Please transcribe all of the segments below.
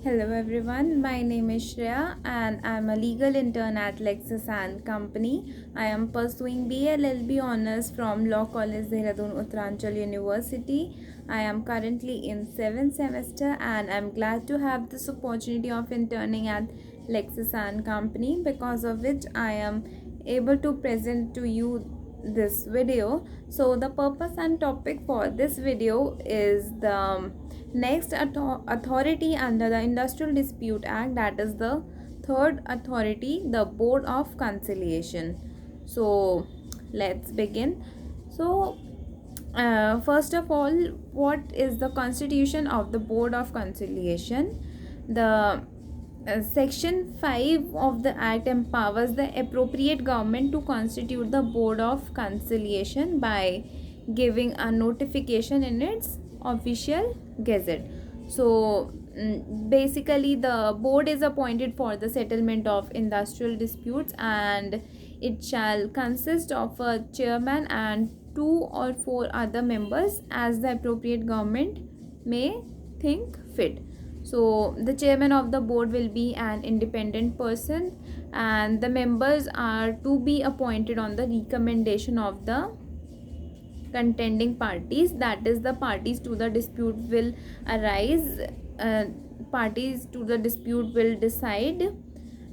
Hello everyone, my name is Shreya and I am a legal intern at Lexis and Company. I am pursuing BLLB honors from Law College Dehradun Uttaranchal University. I am currently in 7th semester and I am glad to have this opportunity of interning at Lexis and Company, because of which I am able to present to you this video. So the purpose and topic for this video is the next authority under the Industrial Dispute Act, that is the third authority, the Board of Conciliation. So let's begin. So first of all, what is the constitution of the Board of Conciliation? The Section 5 of the Act empowers the appropriate government to constitute the Board of Conciliation by giving a notification in its official gazette. So basically, the board is appointed for the settlement of industrial disputes, and it shall consist of a chairman and 2 or 4 other members as the appropriate government may think fit. So the chairman of the board will be an independent person, and the members are to be appointed on the recommendation of the contending parties, that is the parties to the dispute will arise. Parties to the dispute will decide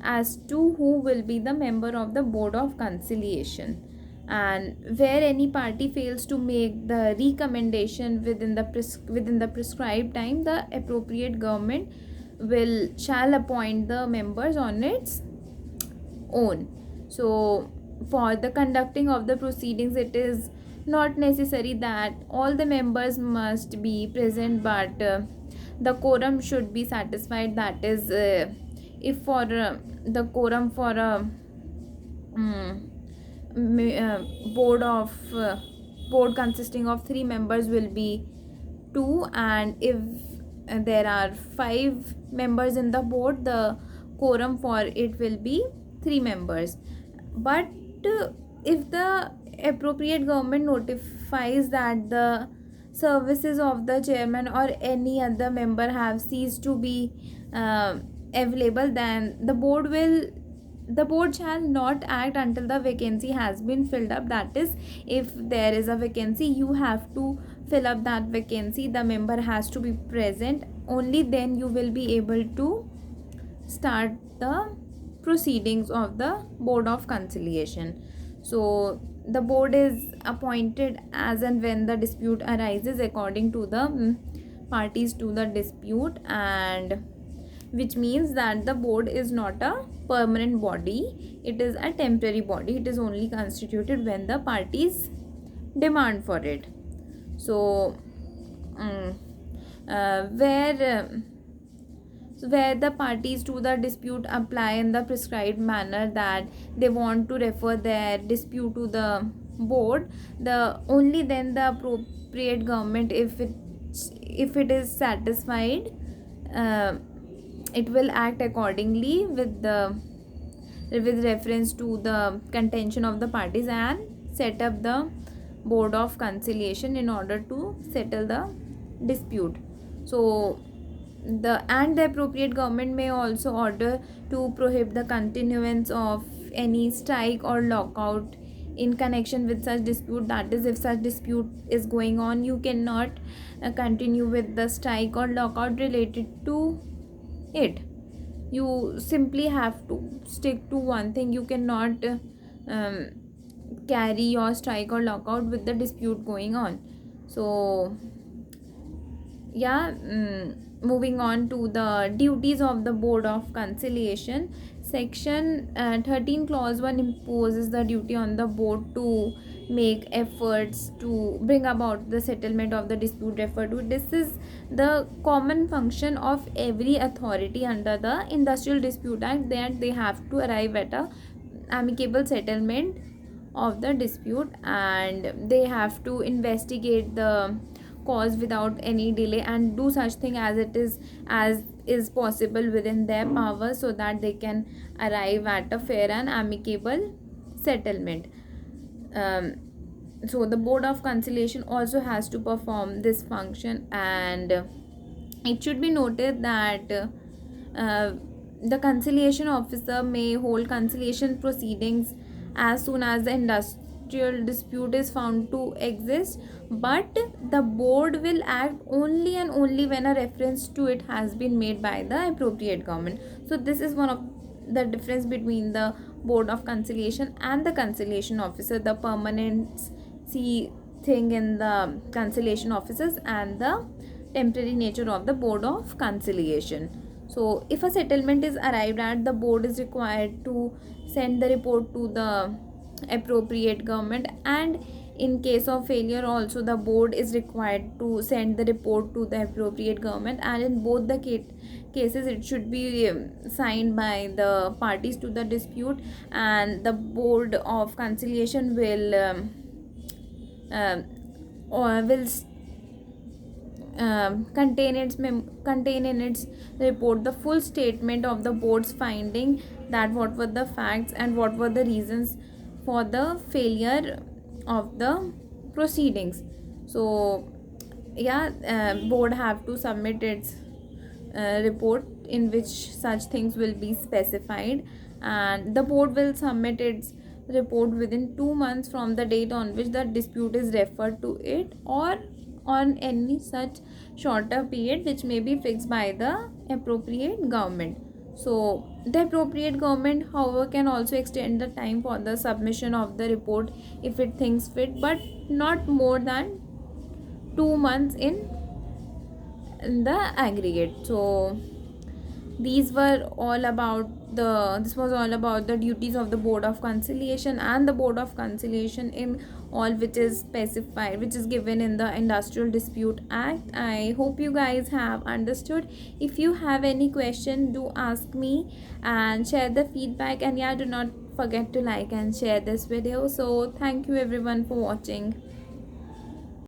as to who will be the member of the Board of Conciliation, and where any party fails to make the recommendation within the prescribed time, the appropriate government will shall appoint the members on its own. So for the conducting of the proceedings, it is not necessary that all the members must be present, but the quorum should be satisfied. That is, if for the quorum for a board of board consisting of 3 members will be 2, and if there are 5 members in the board, the quorum for it will be 3 members. But if the appropriate government notifies that the services of the chairman or any other member have ceased to be available, then the board shall not act until the vacancy has been filled up. That is, if there is a vacancy, you have to fill up that vacancy, the member has to be present, only then you will be able to start the proceedings of the Board of Conciliation. So the board is appointed as and when the dispute arises according to the parties to the dispute, and which means that the board is not a permanent body, it is a temporary body. It is only constituted when the parties demand for it. So where the parties to the dispute apply in the prescribed manner that they want to refer their dispute to the board, the only then the appropriate government, if it is satisfied, it will act accordingly with reference to the contention of the parties, and set up the Board of Conciliation in order to settle the dispute. So the appropriate government may also order to prohibit the continuance of any strike or lockout in connection with such dispute. That is, if such dispute is going on, you cannot continue with the strike or lockout related to it. You simply have to stick to one thing. You cannot carry your strike or lockout with the dispute going on. So yeah, moving on to the duties of the Board of Conciliation. Section 13 clause 1 imposes the duty on the board to make efforts to bring about the settlement of the dispute referred to. This is the common function of every authority under the Industrial Dispute Act, that they have to arrive at a amicable settlement of the dispute, and they have to investigate the cause without any delay and do such thing as is possible within their power, so that they can arrive at a fair and amicable settlement. So the Board of Conciliation also has to perform this function, and it should be noted that uh, the conciliation officer may hold conciliation proceedings as soon as the industrial dispute is found to exist, but the board will act only and only when a reference to it has been made by the appropriate government. So this is one of the difference between the board of conciliation and the conciliation officer, the permanency thing in the conciliation officers and the temporary nature of the board of conciliation. So if a settlement is arrived at, the board is required to send the report to the appropriate government, and in case of failure also the board is required to send the report to the appropriate government, and in both the cases it should be signed by the parties to the dispute, and the board of conciliation um, will contain in its report the full statement of the board's finding, that what were the facts and what were the reasons for the failure of the proceedings. So yeah, board have to submit its report in which such things will be specified, and the board will submit its report within 2 months from the date on which the dispute is referred to it, or on any such shorter period which may be fixed by the appropriate government. So the appropriate government however can also extend the time for the submission of the report if it thinks fit, but not more than 2 months in the aggregate. So these were all about this was all about the duties of the board of conciliation and the board of conciliation in all which is specified, which is given in the Industrial Dispute Act. I hope you guys have understood. If you have any question, do ask me and share the feedback, and yeah, do not forget to like and share this video. So thank you everyone for watching.